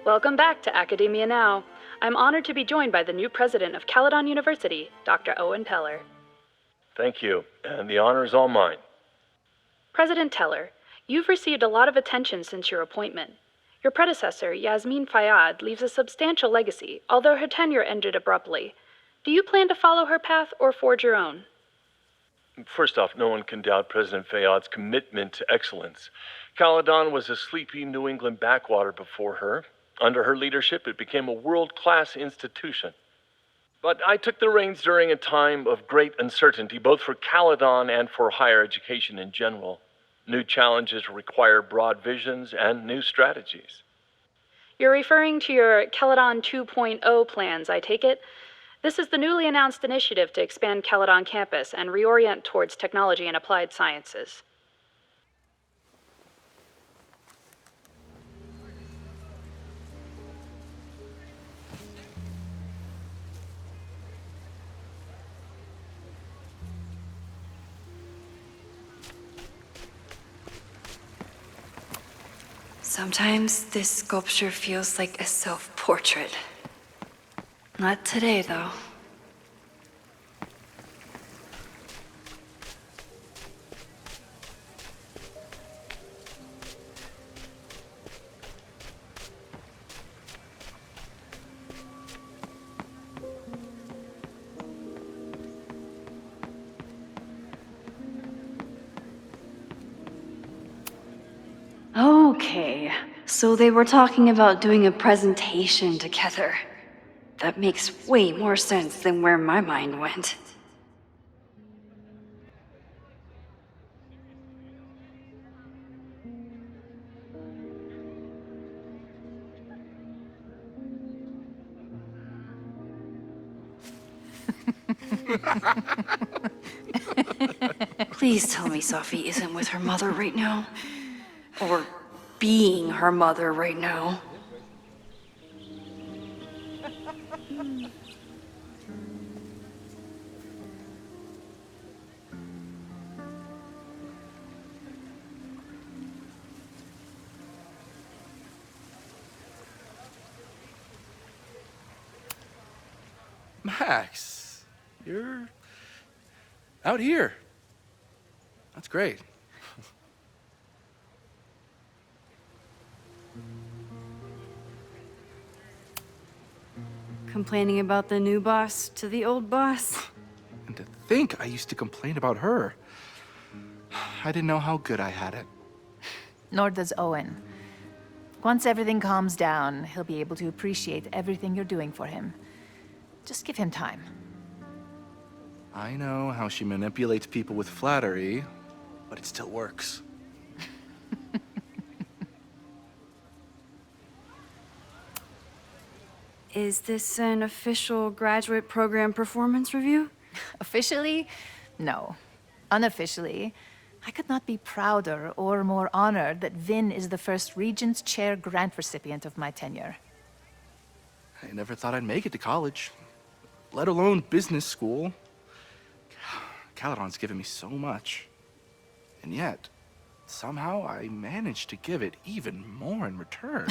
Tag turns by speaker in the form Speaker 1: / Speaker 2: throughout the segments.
Speaker 1: Welcome back to Academia Now. I'm honored to be joined by the new president of Caledon University, Dr. Owen Teller.
Speaker 2: Thank you, and the honor is all mine.
Speaker 1: President Teller, you've received a lot of attention since your appointment. Your predecessor, Llewellyn-Fayyad, leaves a substantial legacy, although her tenure ended abruptly. Do you plan to follow her path or forge your own?
Speaker 2: First off, no one can doubt President Fayyad's commitment to excellence. Caledon was a sleepy New England backwater before her. Under her leadership, it became a world-class institution. But I took the reins during a time of great uncertainty, both for Caledon and for higher education in general. New challenges require broad visions and new strategies.
Speaker 1: You're referring to your Caledon 2.0 plans, I take it? This is the newly announced initiative to expand Caledon campus and reorient towards technology and applied sciences.
Speaker 3: Sometimes this sculpture feels like a self-portrait. Not today, though. Okay, so they were talking about doing a presentation together. That makes way more sense than where my mind went. Please tell me Sophie isn't with her mother right now. Or being her mother right now.
Speaker 4: Max, you're out here. That's great.
Speaker 3: Complaining about the new boss to the old boss?
Speaker 4: And to think I used to complain about her. I didn't know how good I had it.
Speaker 5: Nor does Owen. Once everything calms down, he'll be able to appreciate everything you're doing for him. Just give him time.
Speaker 4: I know how she manipulates people with flattery, but it still works.
Speaker 3: Is this an official graduate program performance review?
Speaker 5: Officially? No. Unofficially, I could not be prouder or more honored that Vin is the first Regents Chair grant recipient of my tenure.
Speaker 4: I never thought I'd make it to college, let alone business school. Caledon's given me so much. And yet, somehow I managed to give it even more in return.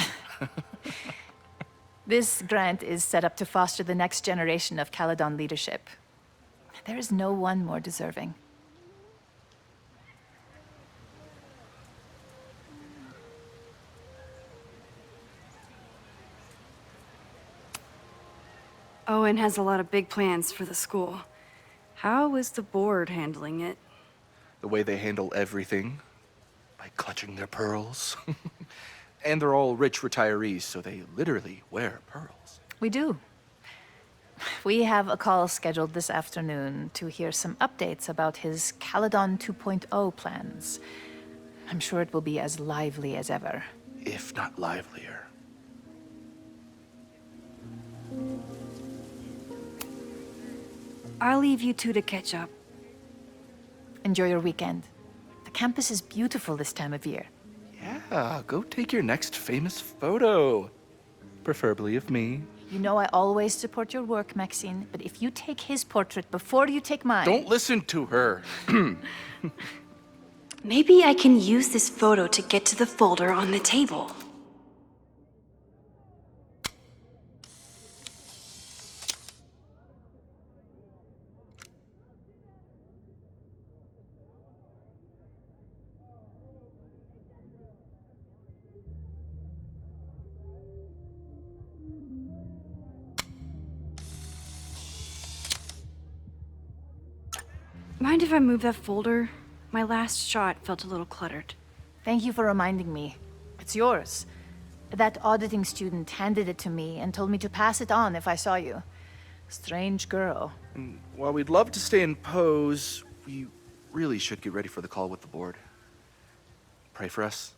Speaker 5: This grant is set up to foster the next generation of Caledon leadership. There is no one more deserving.
Speaker 3: Owen has a lot of big plans for the school. How is the board handling it?
Speaker 4: The way they handle everything, by clutching their pearls. And they're all rich retirees, so they literally wear pearls.
Speaker 5: We do. We have a call scheduled this afternoon to hear some updates about his Caledon 2.0 plans. I'm sure it will be as lively as ever.
Speaker 4: If not livelier.
Speaker 3: I'll leave you two to catch up.
Speaker 5: Enjoy your weekend. The campus is beautiful this time of year.
Speaker 4: Yeah, go take your next famous photo. Preferably of me.
Speaker 5: You know I always support your work, Maxine, but if you take his portrait before you take mine...
Speaker 4: Don't listen to her.
Speaker 3: Maybe I can use this photo to get to the folder on the table. mind if I move that folder? My last shot felt a little cluttered.
Speaker 5: Thank you for reminding me. It's yours. That auditing student handed it to me and told me to pass it on if I saw you. Strange girl.
Speaker 4: And while we'd love to stay in pose, we really should get ready for the call with the board. Pray for us.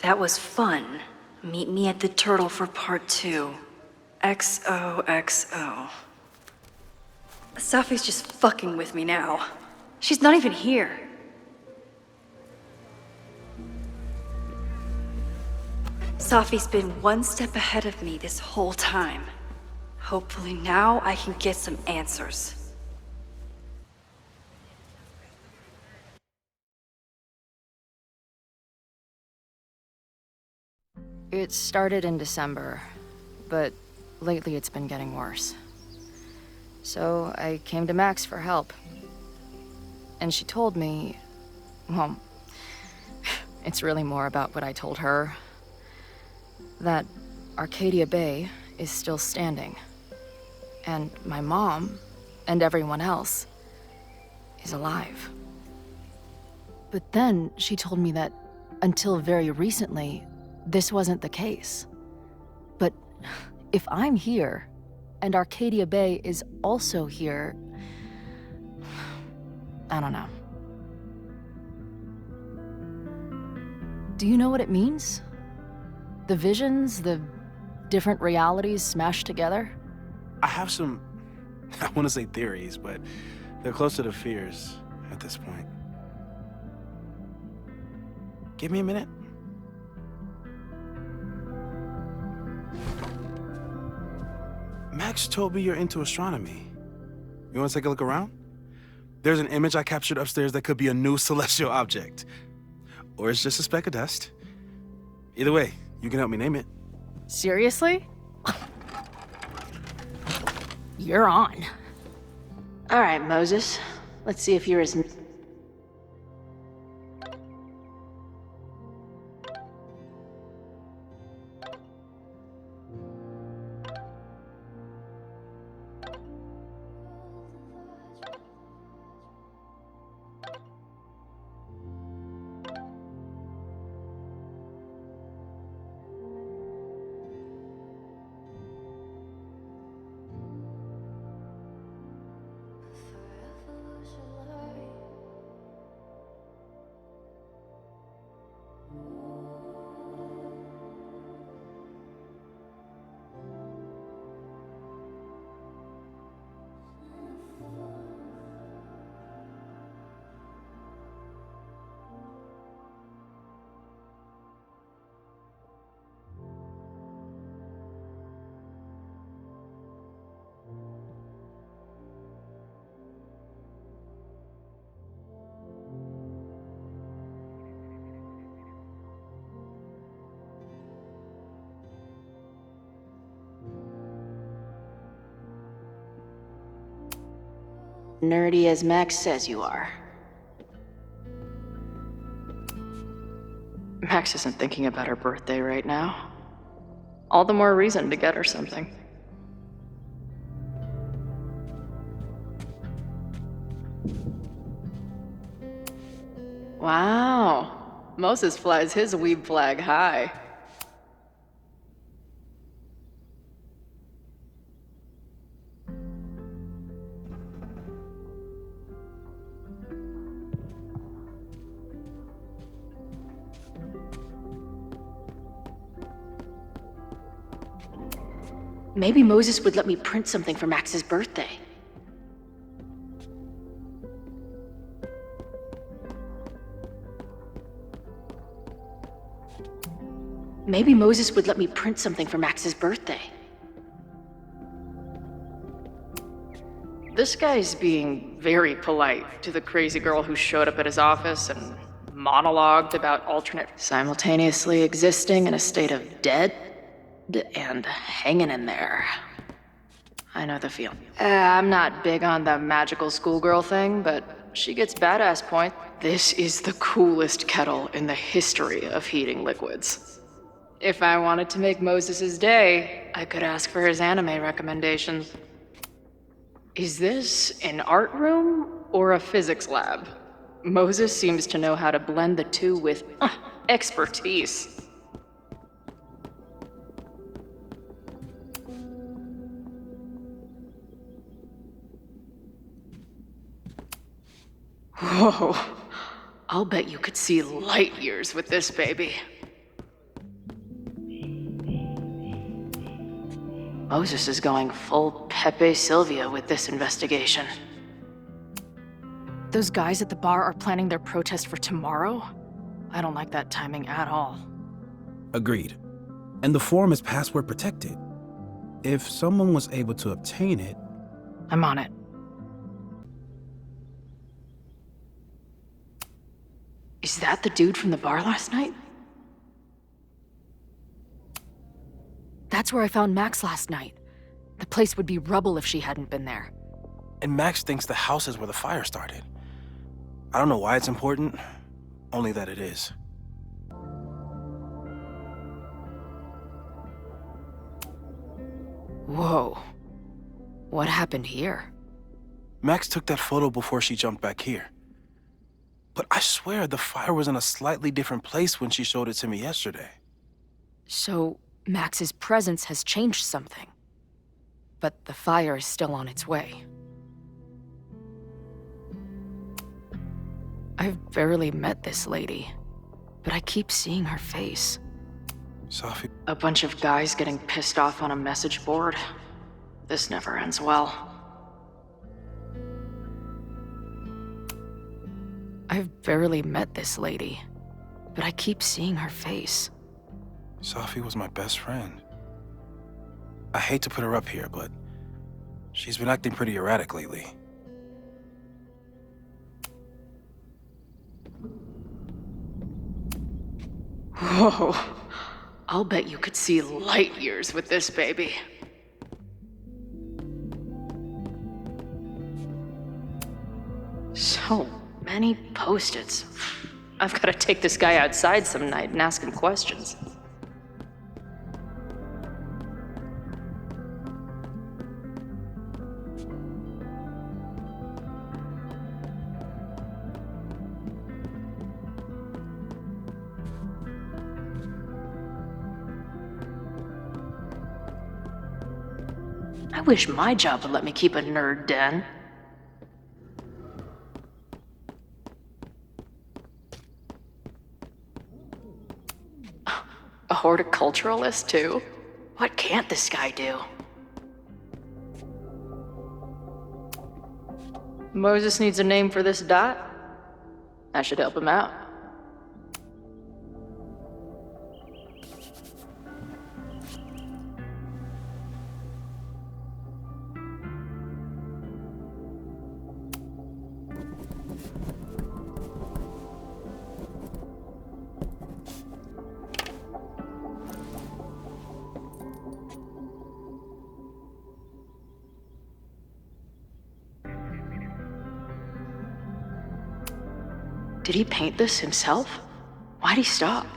Speaker 3: That was fun. Meet me at the Turtle for part 2. XOXO. Safi's just fucking with me now. She's not even here. Safi's been one step ahead of me this whole time. Hopefully now I can get some answers.
Speaker 6: It started in December, but lately it's been getting worse. So I came to Max for help. And she told me, well, it's really more about what I told her, that Arcadia Bay is still standing. And my mom, and everyone else, is alive. But then she told me that until very recently, this wasn't the case. But if I'm here, and Arcadia Bay is also here, I don't know. Do you know what it means? The visions, the different realities smashed together?
Speaker 7: I have some, I want to say theories, but they're closer to fears at this point. Give me a minute. Max told me you're into astronomy. You want to take a look around? There's an image I captured upstairs that could be a new celestial object. Or it's just a speck of dust. Either way, you can help me name it.
Speaker 6: Seriously? You're on.
Speaker 8: All right, Moses. Let's see if you're as... nerdy as Max says you are.
Speaker 6: Max isn't thinking about her birthday right now. All the more reason to get her something. Wow. Moses flies his weeb flag high.
Speaker 8: Maybe Moses would let me print something for Max's birthday. Maybe Moses would let me print something for Max's birthday.
Speaker 6: This guy's being very polite to the crazy girl who showed up at his office and monologued about alternate simultaneously existing in a state of dead and hanging in there. I know the feeling. I'm not big on the magical schoolgirl thing, but she gets badass points.
Speaker 8: This is the coolest kettle in the history of heating liquids. If I wanted to make Moses' day, I could ask for his anime recommendations. Is this an art room or a physics lab? Moses seems to know how to blend the two with expertise. Whoa. I'll bet you could see light years with this baby. Moses is going full Pepe Silvia with this investigation.
Speaker 6: Those guys at the bar are planning their protest for tomorrow? I don't like that timing at all.
Speaker 7: Agreed. And the form is password protected. If someone was able to obtain it...
Speaker 6: I'm on it.
Speaker 8: Is that the dude from the bar last night?
Speaker 6: That's where I found Max last night. The place would be rubble if she hadn't been there.
Speaker 7: And Max thinks the house is where the fire started. I don't know why it's important, only that it is.
Speaker 6: Whoa. What happened here?
Speaker 7: Max took that photo before she jumped back here. But I swear the fire was in a slightly different place when she showed it to me yesterday.
Speaker 6: So, Max's presence has changed something. But the fire is still on its way. I've barely met this lady, but I keep seeing her face.
Speaker 7: Safi,
Speaker 8: A bunch of guys getting pissed off on a message board. This never ends well.
Speaker 6: I've barely met this lady, but I keep seeing her face.
Speaker 7: Safi was my best friend. I hate to put her up here, but she's been acting pretty erratic lately.
Speaker 8: Whoa. I'll bet you could see light years with this baby. So many post-its. I've got to take this guy outside some night and ask him questions. I wish my job would let me keep a nerd den. A horticulturalist, too? What can't this guy do? Moses needs a name for this dot. I should help him out. Did he paint this himself? Why'd he stop?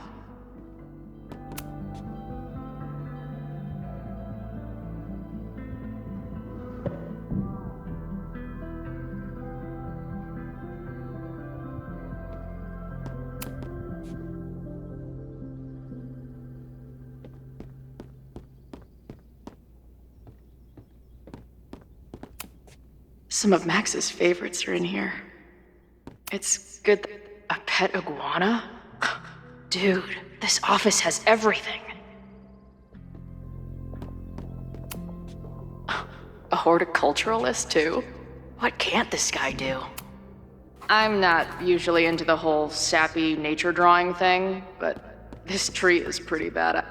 Speaker 8: Some of Max's favorites are in here. It's good. A pet iguana? Dude, this office has everything. A horticulturalist, too? What can't this guy do? I'm not usually into the whole sappy nature drawing thing, but this tree is pretty bad.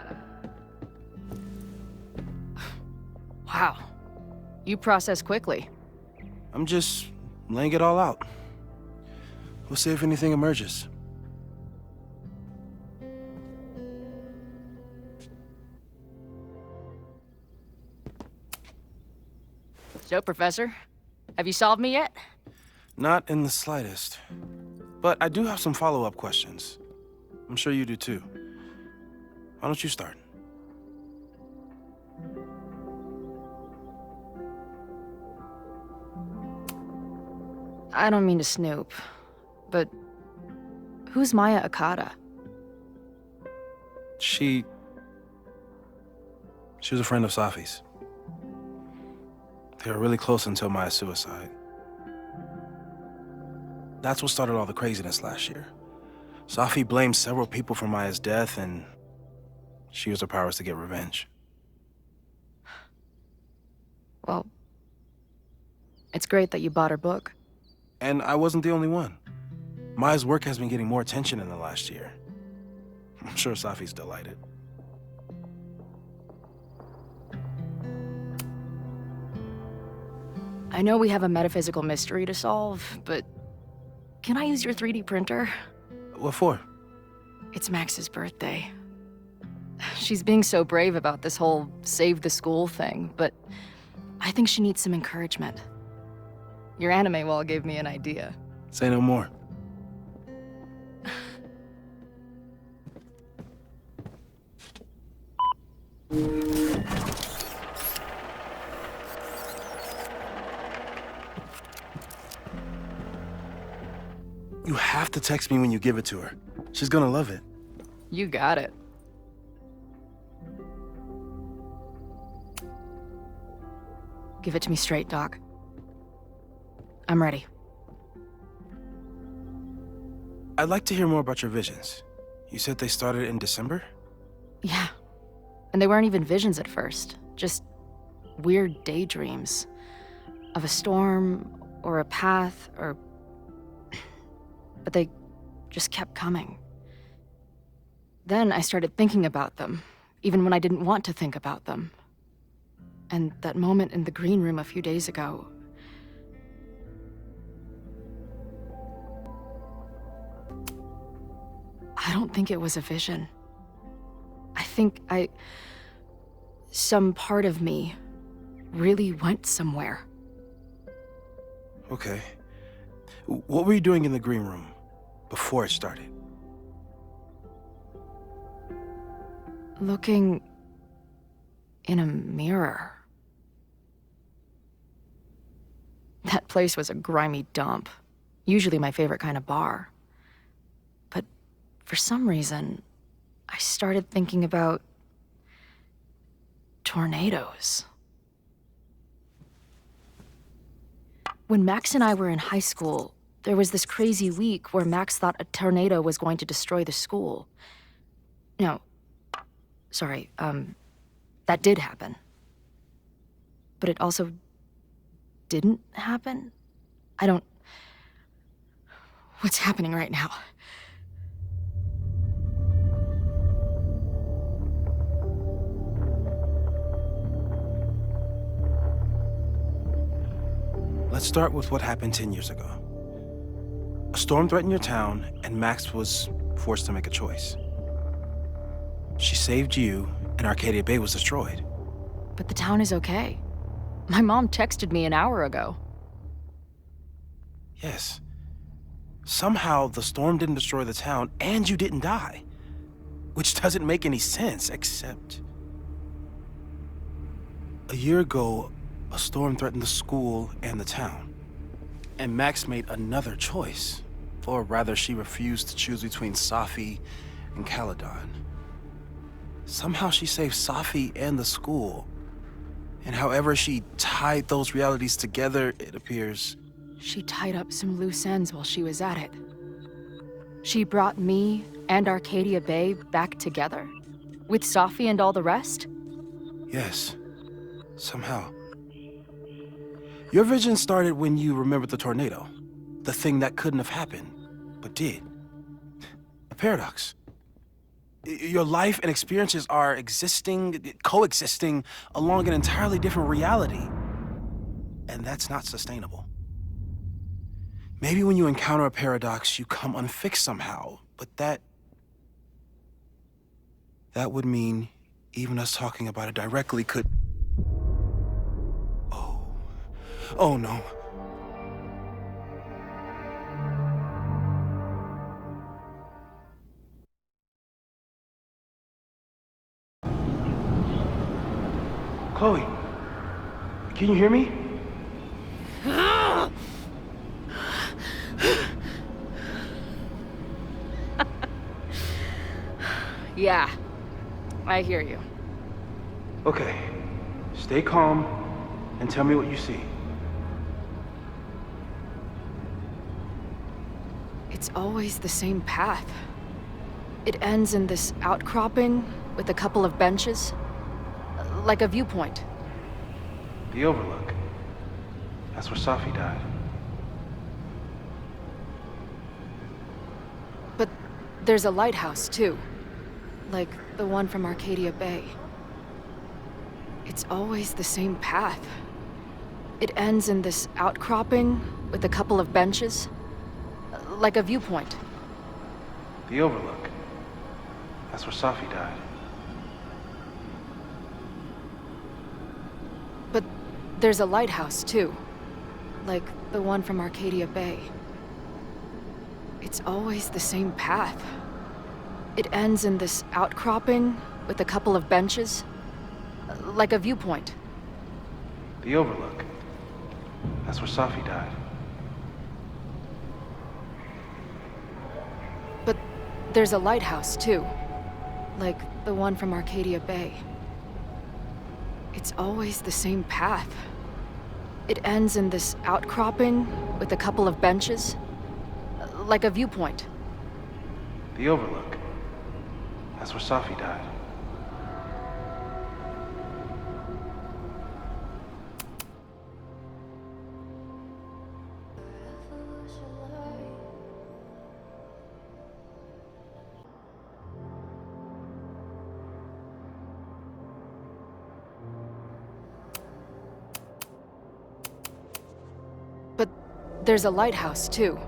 Speaker 6: Wow. You process quickly.
Speaker 7: I'm just laying it all out. We'll see if anything emerges.
Speaker 6: So, Professor, have you solved me yet?
Speaker 7: Not in the slightest. But I do have some follow-up questions. I'm sure you do too. Why don't you start?
Speaker 6: I don't mean to snoop, but who's Maya Akata?
Speaker 7: She was a friend of Safi's. They were really close until Maya's suicide. That's what started all the craziness last year. Safi blamed several people for Maya's death, and she used her powers to get revenge.
Speaker 6: Well, it's great that you bought her book.
Speaker 7: And I wasn't the only one. Maya's work has been getting more attention in the last year. I'm sure Safi's delighted.
Speaker 6: I know we have a metaphysical mystery to solve, but can I use your 3D printer?
Speaker 7: What for?
Speaker 6: It's Max's birthday. She's being so brave about this whole save the school thing, but I think she needs some encouragement. Your anime wall gave me an idea.
Speaker 7: Say no more. You have to text me when you give it to her. She's gonna love it.
Speaker 6: You got it. Give it to me straight, Doc. I'm ready.
Speaker 7: I'd like to hear more about your visions. You said they started in December?
Speaker 6: Yeah. And they weren't even visions at first. Just weird daydreams. Of a storm, or a path, or... But they just kept coming. Then I started thinking about them, even when I didn't want to think about them. And that moment in the green room a few days ago... I don't think it was a vision. I think some part of me really went somewhere.
Speaker 7: Okay. What were you doing in the green room before it started?
Speaker 6: Looking in a mirror. That place was a grimy dump. Usually my favorite kind of bar. But for some reason, I started thinking about tornadoes. When Max and I were in high school, there was this crazy week where Max thought a tornado was going to destroy the school. No, sorry, that did happen. But it also didn't happen? What's happening right now?
Speaker 7: Let's start with what happened 10 years ago. A storm threatened your town, and Max was forced to make a choice. She saved you, and Arcadia Bay was destroyed.
Speaker 6: But the town is okay. My mom texted me an hour ago.
Speaker 7: Yes. Somehow, the storm didn't destroy the town, and you didn't die. Which doesn't make any sense, except... A year ago, a storm threatened the school and the town. And Max made another choice. Or rather, she refused to choose between Safi and Caledon. Somehow she saved Safi and the school. And however she tied those realities together, it appears...
Speaker 6: She tied up some loose ends while she was at it. She brought me and Arcadia Bay back together? With Safi and all the rest?
Speaker 7: Yes. Somehow. Your vision started when you remembered the tornado. The thing that couldn't have happened, but did. A paradox. Your life and experiences are coexisting along an entirely different reality. And that's not sustainable. Maybe when you encounter a paradox, you come unfixed somehow, but that would mean even us talking about it directly could... Oh no. Chloe, can you hear me?
Speaker 6: Yeah, I hear you.
Speaker 7: Okay, stay calm and tell me what you see.
Speaker 6: It's always the same path. It ends in this outcropping with a couple of benches, like a viewpoint.
Speaker 7: The Overlook. That's where Safi died.
Speaker 6: But there's a lighthouse, too. Like the one from Arcadia Bay. It's always the same path. It ends in this outcropping with a couple of benches, like a viewpoint.
Speaker 7: The Overlook. That's where Safi died.
Speaker 6: But there's a lighthouse, too. Like the one from Arcadia Bay. It's always the same path. It ends in this outcropping with a couple of benches, like a viewpoint.
Speaker 7: The Overlook. That's where Safi died.
Speaker 6: But there's a lighthouse, too. Like the one from Arcadia Bay. It's always the same path. It ends in this outcropping with a couple of benches, like a viewpoint.
Speaker 7: The Overlook. That's where Safi died.
Speaker 6: But there's a lighthouse, too.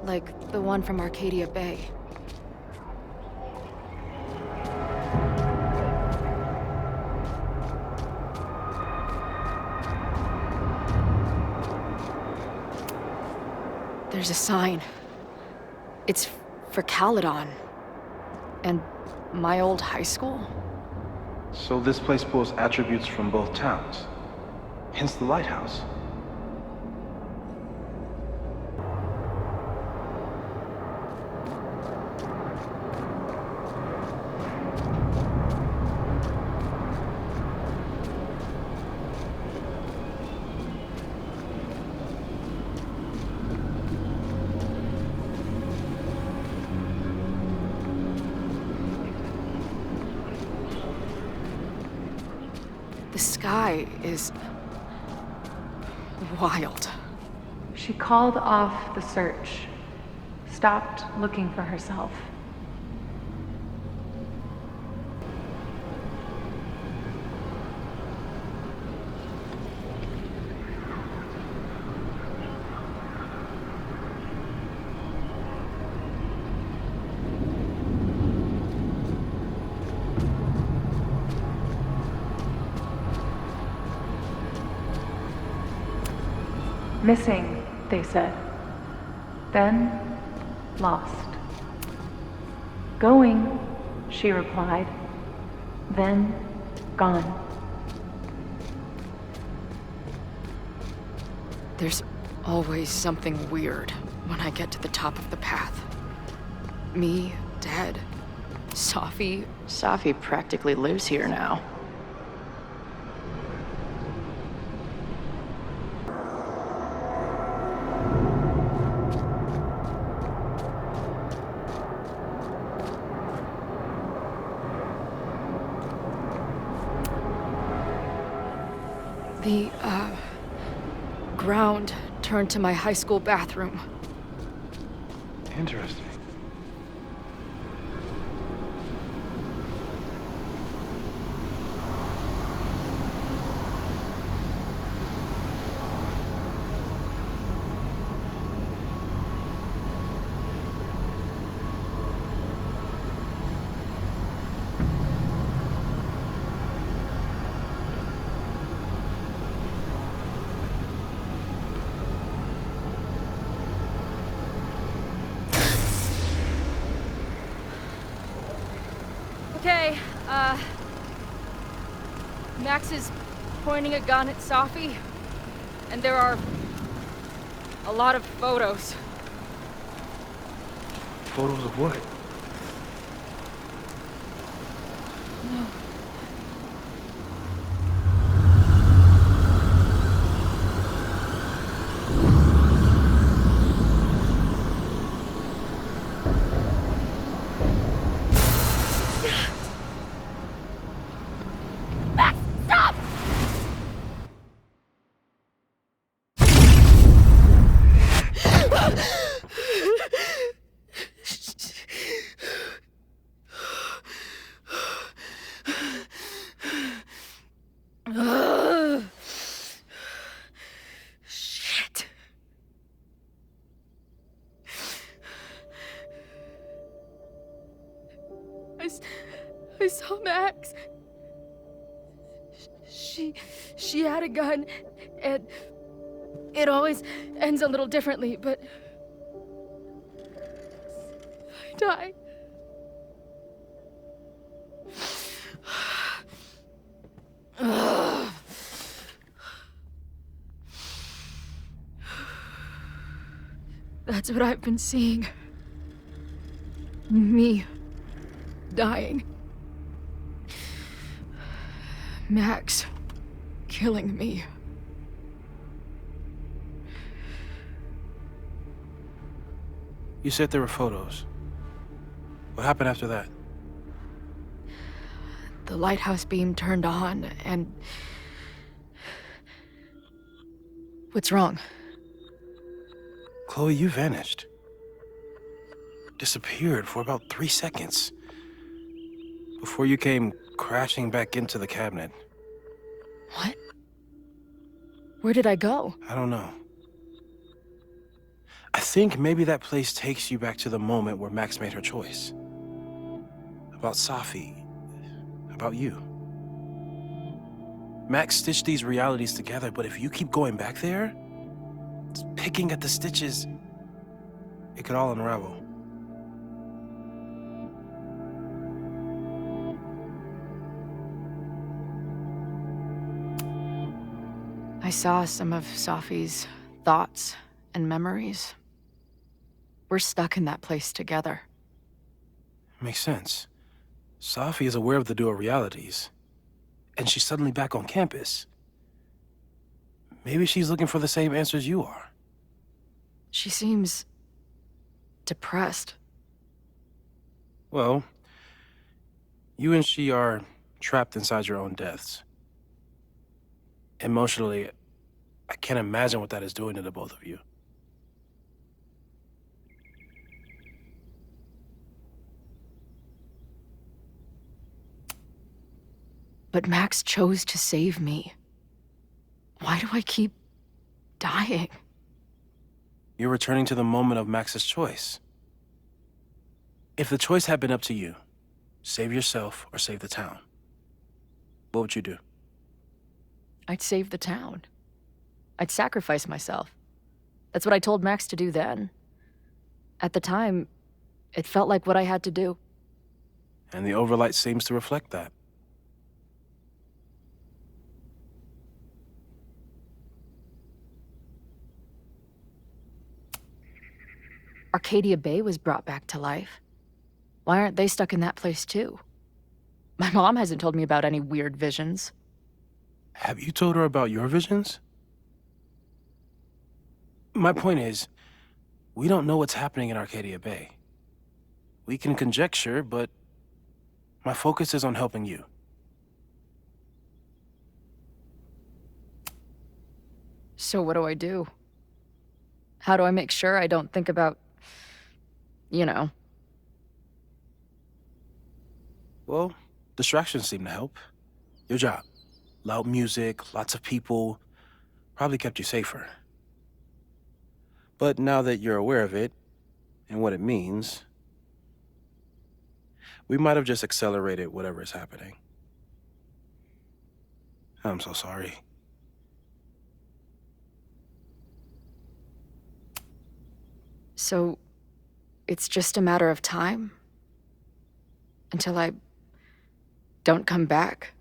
Speaker 6: Like the one from Arcadia Bay. There's a sign. It's for Caledon. And my old high school?
Speaker 7: So this place pulls attributes from both towns. Hence the lighthouse.
Speaker 6: The sky is wild.
Speaker 9: She called off the search, stopped looking for herself. Missing, they said. Then, lost. Going, she replied. Then, gone.
Speaker 6: There's always something weird when I get to the top of the path. Me, dead. Safi.
Speaker 8: Safi practically lives here now.
Speaker 6: The, ground turned to my high school bathroom.
Speaker 7: Interesting.
Speaker 6: Okay, Max is pointing a gun at Safi, and there are a lot of photos.
Speaker 7: Photos of what?
Speaker 6: Shit. I saw Max. She had a gun, and it always ends a little differently, but I died. That's what I've been seeing. Me dying. Max killing me.
Speaker 7: You said there were photos. What happened after that?
Speaker 6: The lighthouse beam turned on, and... What's wrong?
Speaker 7: Chloe, you vanished. Disappeared for about 3 seconds. Before you came crashing back into the cabinet.
Speaker 6: What? Where did I go?
Speaker 7: I don't know. I think maybe that place takes you back to the moment where Max made her choice. About Safi. About you. Max stitched these realities together, but if you keep going back there, picking at the stitches, it could all unravel.
Speaker 6: I saw some of Safi's thoughts and memories. We're stuck in that place together.
Speaker 7: Makes sense. Safi is aware of the dual realities, and she's suddenly back on campus. Maybe she's looking for the same answers you are.
Speaker 6: She seems... depressed.
Speaker 7: Well, you and she are trapped inside your own deaths. Emotionally, I can't imagine what that is doing to the both of you.
Speaker 6: But Max chose to save me. Why do I keep dying?
Speaker 7: You're returning to the moment of Max's choice. If the choice had been up to you, save yourself or save the town, what would you do?
Speaker 6: I'd save the town. I'd sacrifice myself. That's what I told Max to do then. At the time, it felt like what I had to do.
Speaker 7: And the Overlight seems to reflect that.
Speaker 6: Arcadia Bay was brought back to life. Why aren't they stuck in that place too? My mom hasn't told me about any weird visions.
Speaker 7: Have you told her about your visions? My point is, we don't know what's happening in Arcadia Bay. We can conjecture, but my focus is on helping you.
Speaker 6: So what do I do? How do I make sure I don't think about, you know?
Speaker 7: Well, distractions seem to help. Your job. Loud music, lots of people, probably kept you safer. But now that you're aware of it, and what it means, we might have just accelerated whatever is happening. I'm so sorry.
Speaker 6: So, it's just a matter of time? Until I don't come back?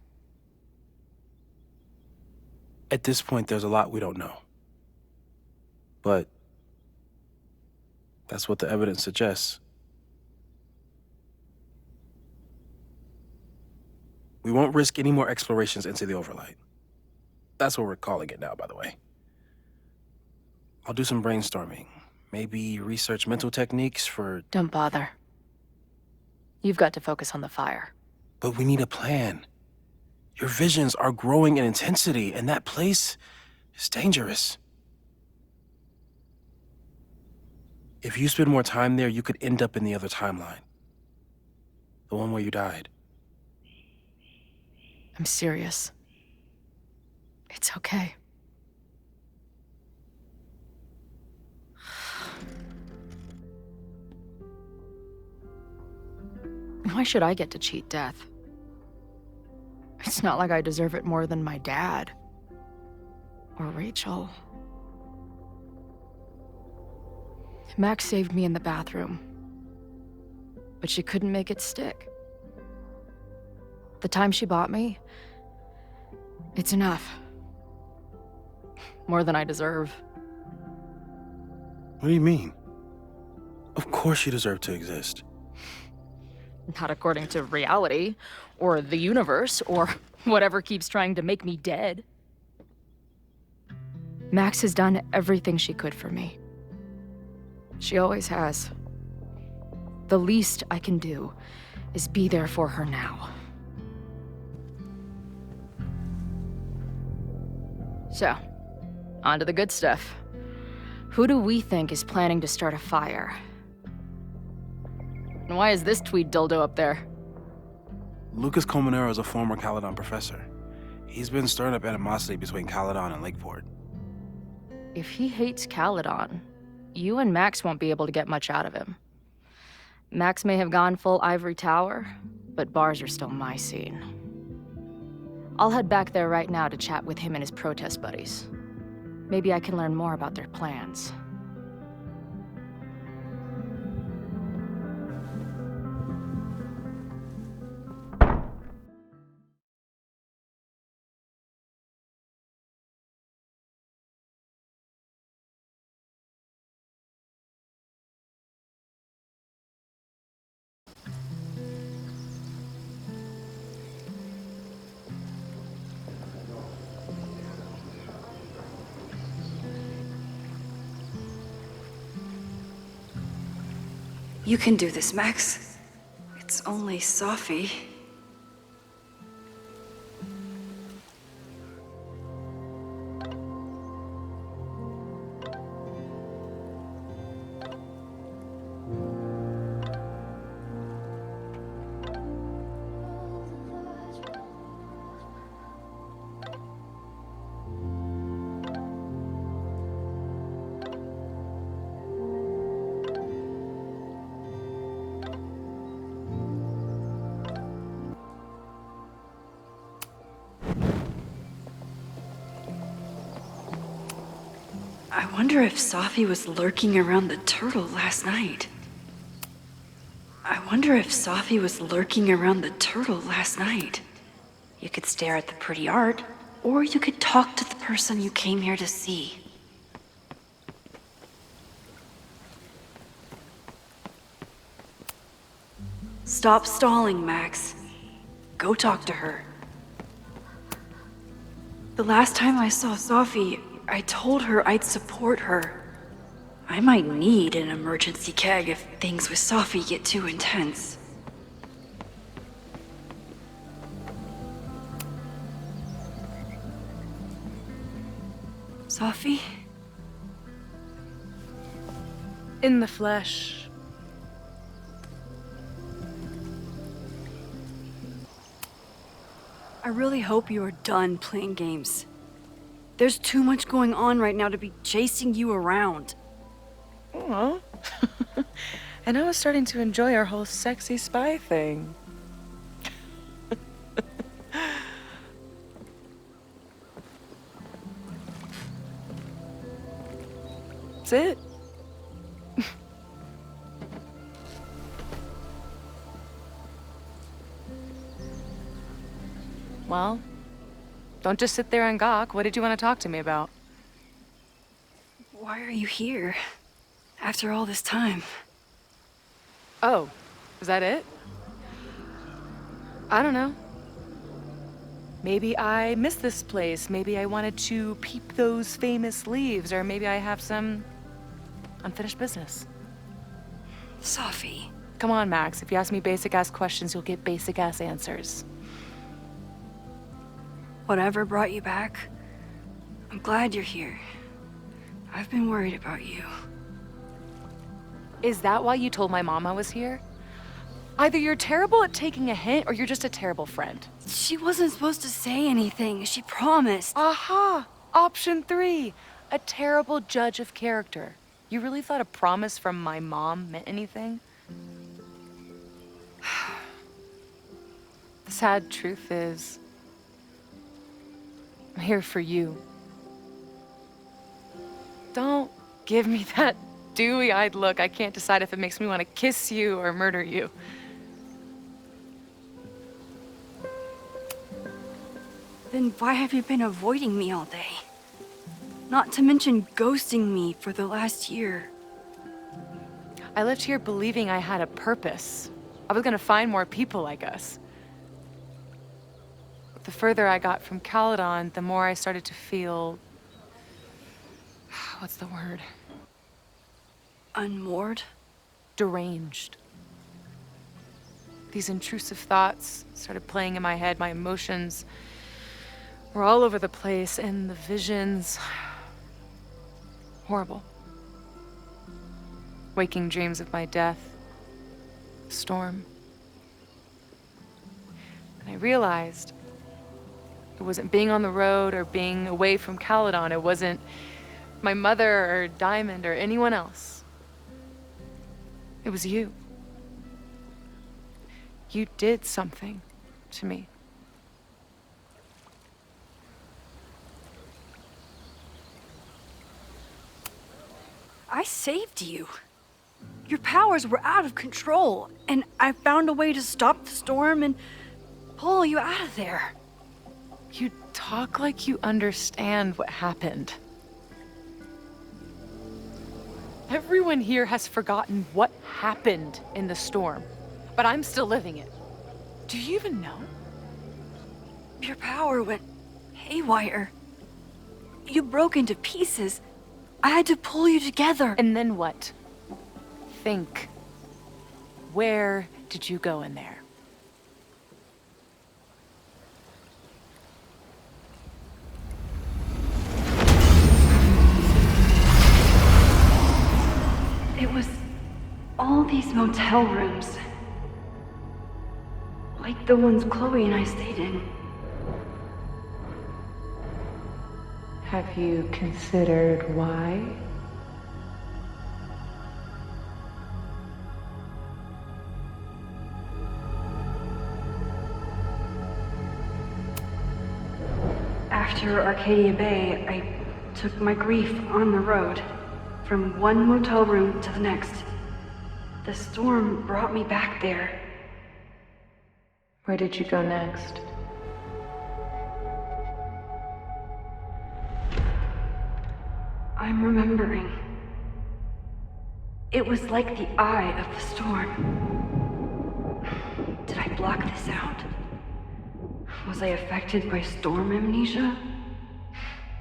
Speaker 7: At this point, there's a lot we don't know. But that's what the evidence suggests. We won't risk any more explorations into the Overlight. That's what we're calling it now, by the way. I'll do some brainstorming. Maybe research mental techniques for...
Speaker 6: Don't bother. You've got to focus on the fire.
Speaker 7: But we need a plan. Your visions are growing in intensity, and that place is dangerous. If you spend more time there, you could end up in the other timeline. The one where you died.
Speaker 6: I'm serious. It's okay. Why should I get to cheat death? It's not like I deserve it more than my dad. Or Rachel. Max saved me in the bathroom. But she couldn't make it stick. The time she bought me, it's enough. More than I deserve.
Speaker 7: What do you mean? Of course you deserve to exist.
Speaker 6: Not according to reality, or the universe, or whatever keeps trying to make me dead. Max has done everything she could for me. She always has. The least I can do is be there for her now. So, on to the good stuff. Who do we think is planning to start a fire? And why is this tweed dildo up there?
Speaker 7: Lucas Colmenero is a former Caledon professor. He's been stirring up animosity between Caledon and Lakeport.
Speaker 6: If he hates Caledon, you and Max won't be able to get much out of him. Max may have gone full ivory tower, but bars are still my scene. I'll head back there right now to chat with him and his protest buddies. Maybe I can learn more about their plans.
Speaker 3: You can do this, Max. It's only Sophie. I wonder if Sophie was lurking around the turtle last night. You could stare at the pretty art, or you could talk to the person you came here to see. Stop stalling, Max. Go talk to her. The last time I saw Sophie, I told her I'd support her. I might need an emergency keg if things with Sophie get too intense. Sophie?
Speaker 9: In the flesh.
Speaker 3: I really hope you are done playing games. There's too much going on right now to be chasing you around.
Speaker 9: Aw. And I was starting to enjoy our whole sexy spy thing. That's it.
Speaker 5: Well,
Speaker 10: Don't just sit there and gawk. What did you want to talk to me about?
Speaker 3: Why are you here? After all this time?
Speaker 10: Oh, is that it? I don't know. Maybe I miss this place. Maybe I wanted to peep those famous leaves, or maybe I have some unfinished business.
Speaker 3: Sophie.
Speaker 10: Come on, Max. If you ask me basic-ass questions, you'll get basic-ass answers.
Speaker 3: Whatever brought you back, I'm glad you're here. I've been worried about you.
Speaker 10: Is that why you told my mom I was here? Either you're terrible at taking a hint, or you're just a terrible friend.
Speaker 3: She wasn't supposed to say anything. She promised.
Speaker 10: Aha! Option 3. A terrible judge of character. You really thought a promise from my mom meant anything? The sad truth is, I'm here for you. Don't give me that dewy-eyed look. I can't decide if it makes me want to kiss you or murder you.
Speaker 3: Then why have you been avoiding me all day? Not to mention ghosting me for the last year.
Speaker 10: I left here believing I had a purpose. I was gonna find more people like us. But the further I got from Caledon, the more I started to feel... what's the word?
Speaker 3: Unmoored?
Speaker 10: Deranged. These intrusive thoughts started playing in my head. My emotions were all over the place, and the visions... horrible. Waking dreams of my death. Storm. And I realized it wasn't being on the road or being away from Caledon. It wasn't my mother or Diamond or anyone else. It was you. You did something to me.
Speaker 3: I saved you. Your powers were out of control, and I found a way to stop the storm and pull you out of there.
Speaker 10: You talk like you understand what happened. Everyone here has forgotten what happened in the storm, but I'm still living it. Do you even know?
Speaker 3: Your power went haywire. You broke into pieces. I had to pull you together.
Speaker 10: And then what? Think. Where did you go in there?
Speaker 3: It was all these motel rooms. Like the ones Chloe and I stayed in.
Speaker 9: Have you considered why?
Speaker 3: After Arcadia Bay, I took my grief on the road, from one motel room to the next. The storm brought me back there.
Speaker 9: Where did you go next?
Speaker 3: I'm remembering. It was like the eye of the storm. Did I block this out? Was I affected by storm amnesia?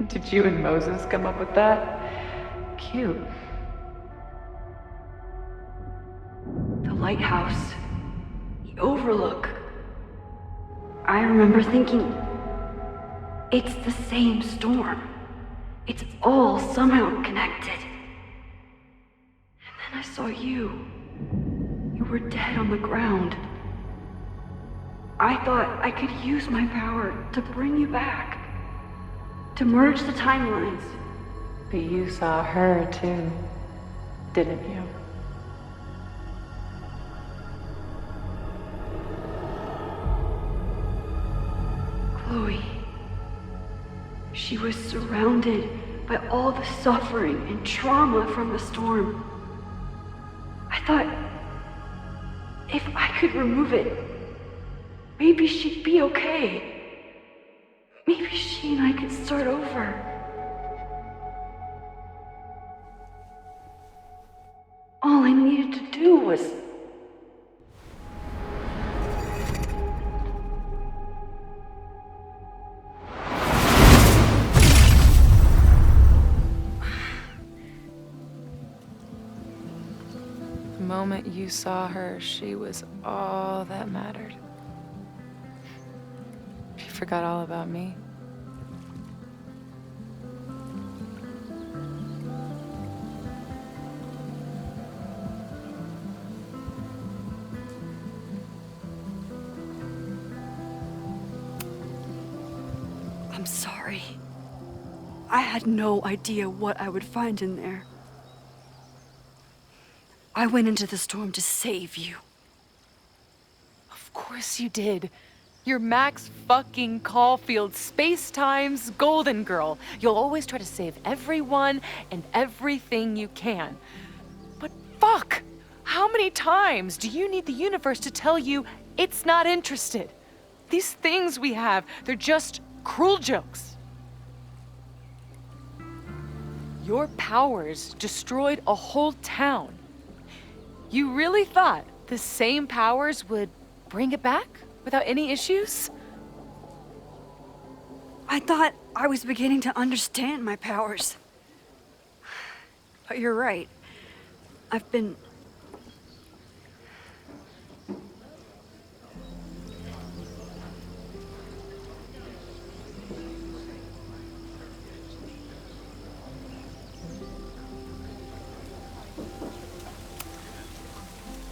Speaker 9: Did you and Moses come up with that? Cute.
Speaker 3: The lighthouse. The overlook. I remember thinking, it's the same storm. It's all somehow connected. And then I saw you. You were dead on the ground. I thought I could use my power to bring you back. To merge the timelines.
Speaker 9: But you saw her too, didn't you?
Speaker 3: Chloe. She was surrounded by all the suffering and trauma from the storm. I thought, if I could remove it, maybe she'd be okay. Maybe she and I could start over. All I needed to do was...
Speaker 10: The moment you saw her, she was all that mattered. You forgot all about me.
Speaker 3: I'm sorry. I had no idea what I would find in there. I went into the storm to save you.
Speaker 10: Of course you did. You're Max fucking Caulfield, Space-Time's golden girl. You'll always try to save everyone and everything you can. But fuck! How many times do you need the universe to tell you it's not interested? These things we have, they're just cruel jokes. Your powers destroyed a whole town. You really thought the same powers would bring it back without any issues?
Speaker 3: I thought I was beginning to understand my powers. But you're right. I've been...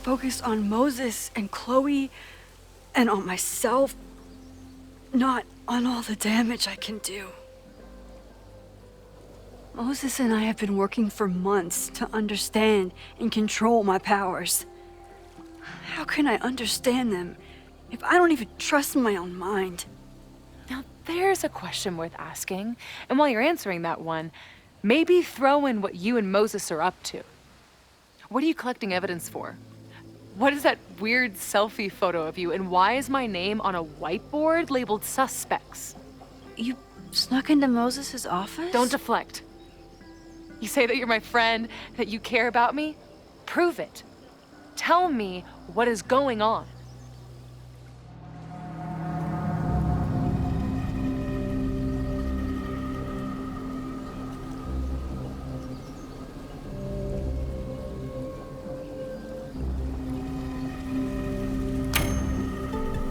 Speaker 3: focused on Moses and Chloe and on myself, not on all the damage I can do. Moses and I have been working for months to understand and control my powers. How can I understand them if I don't even trust my own mind?
Speaker 10: Now there's a question worth asking, and while you're answering that one, maybe throw in what you and Moses are up to. What are you collecting evidence for? What is that weird selfie photo of you, and why is my name on a whiteboard labeled suspects?
Speaker 3: You snuck into Moses' office?
Speaker 10: Don't deflect. You say that you're my friend, that you care about me? Prove it. Tell me what is going on.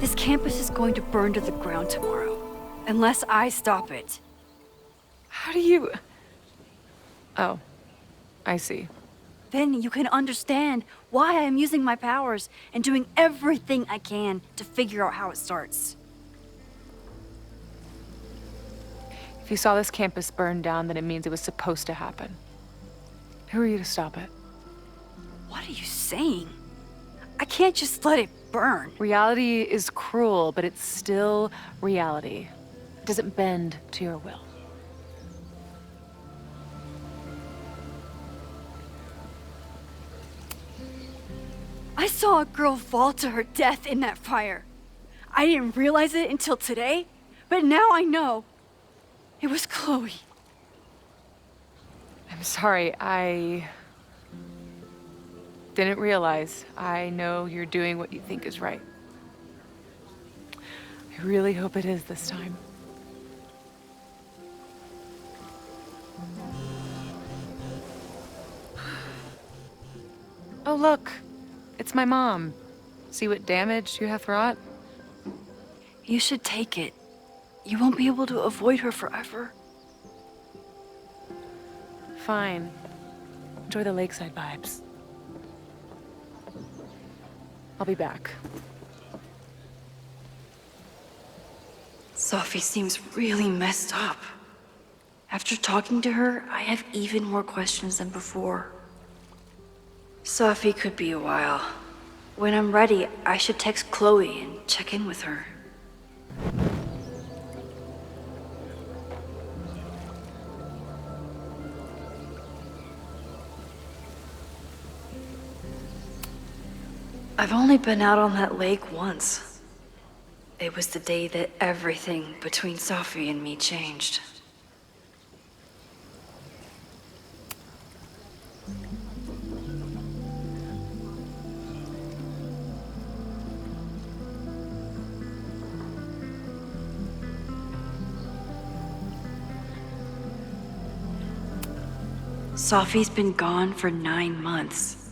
Speaker 3: This campus is going to burn to the ground tomorrow, unless I stop it.
Speaker 10: How do you... Oh, I see.
Speaker 3: Then you can understand why I am using my powers and doing everything I can to figure out how it starts.
Speaker 10: If you saw this campus burn down, then it means it was supposed to happen. Who are you to stop it?
Speaker 3: What are you saying? I can't just let it burn.
Speaker 10: Reality is cruel, but it's still reality. It doesn't bend to your will.
Speaker 3: I saw a girl fall to her death in that fire. I didn't realize it until today, but now I know. It was Chloe.
Speaker 10: I'm sorry, I didn't realize. I know you're doing what you think is right. I really hope it is this time. Oh, look. It's my mom. See what damage you hath wrought?
Speaker 3: You should take it. You won't be able to avoid her forever.
Speaker 10: Fine. Enjoy the lakeside vibes. I'll be back.
Speaker 3: Sophie seems really messed up. After talking to her, I have even more questions than before. Sophie could be a while. When I'm ready, I should text Chloe and check in with her. I've only been out on that lake once. It was the day that everything between Sophie and me changed. Sophie's been gone for 9 months.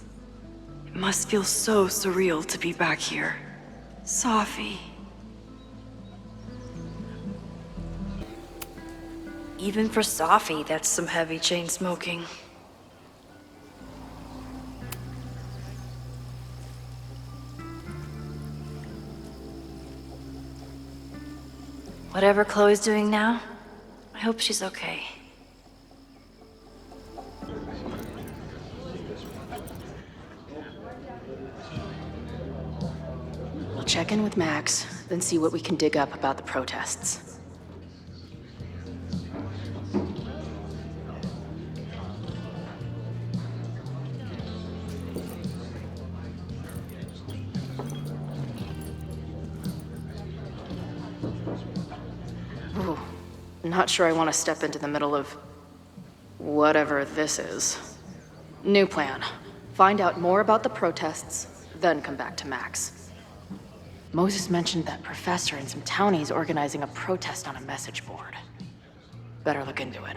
Speaker 3: It must feel so surreal to be back here. Sophie. Even for Sophie, that's some heavy chain smoking. Whatever Chloe's doing now, I hope she's okay.
Speaker 8: We'll check in with Max, then see what we can dig up about the protests. Ooh, not sure I want to step into the middle of whatever this is. New plan. Find out more about the protests, then come back to Max. Moses mentioned that professor and some townies organizing a protest on a message board. Better look into it.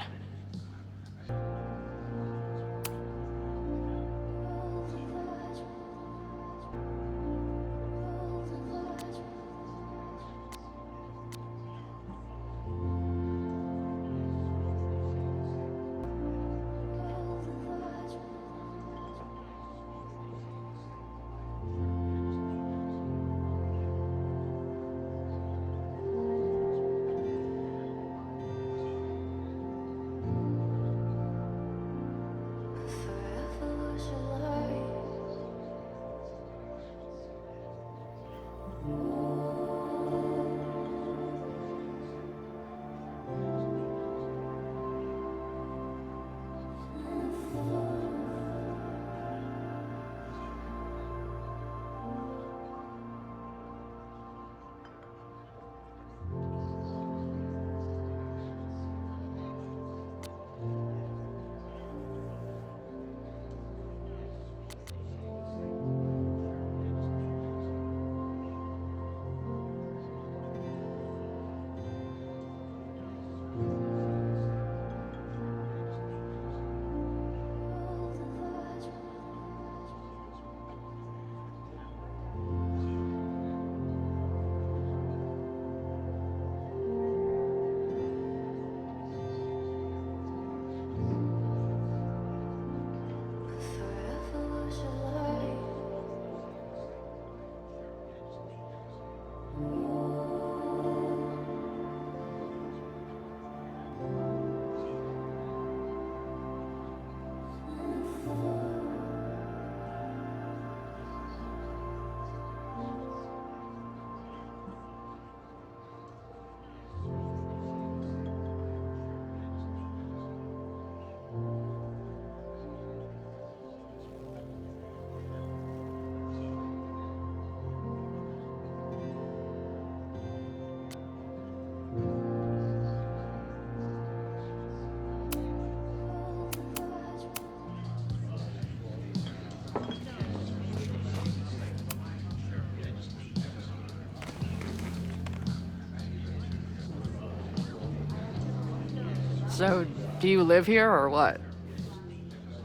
Speaker 6: So, do you live here or what?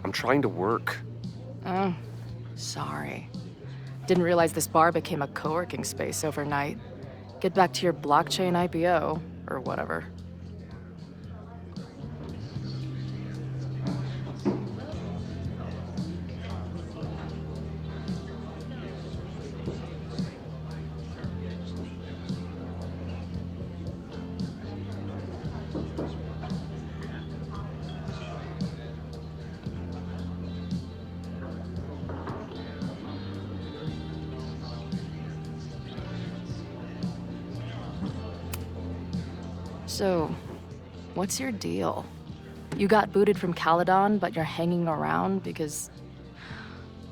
Speaker 11: I'm trying to work.
Speaker 6: Oh, sorry. Didn't realize this bar became a co-working space overnight. Get back to your blockchain IPO, or whatever. So, what's your deal? You got booted from Caledon, but you're hanging around because...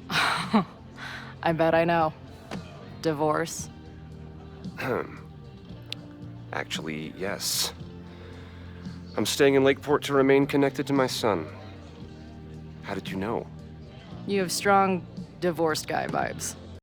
Speaker 6: I bet I know. Divorce?
Speaker 11: Actually, yes. I'm staying in Lakeport to remain connected to my son. How did you know?
Speaker 6: You have strong divorced guy vibes.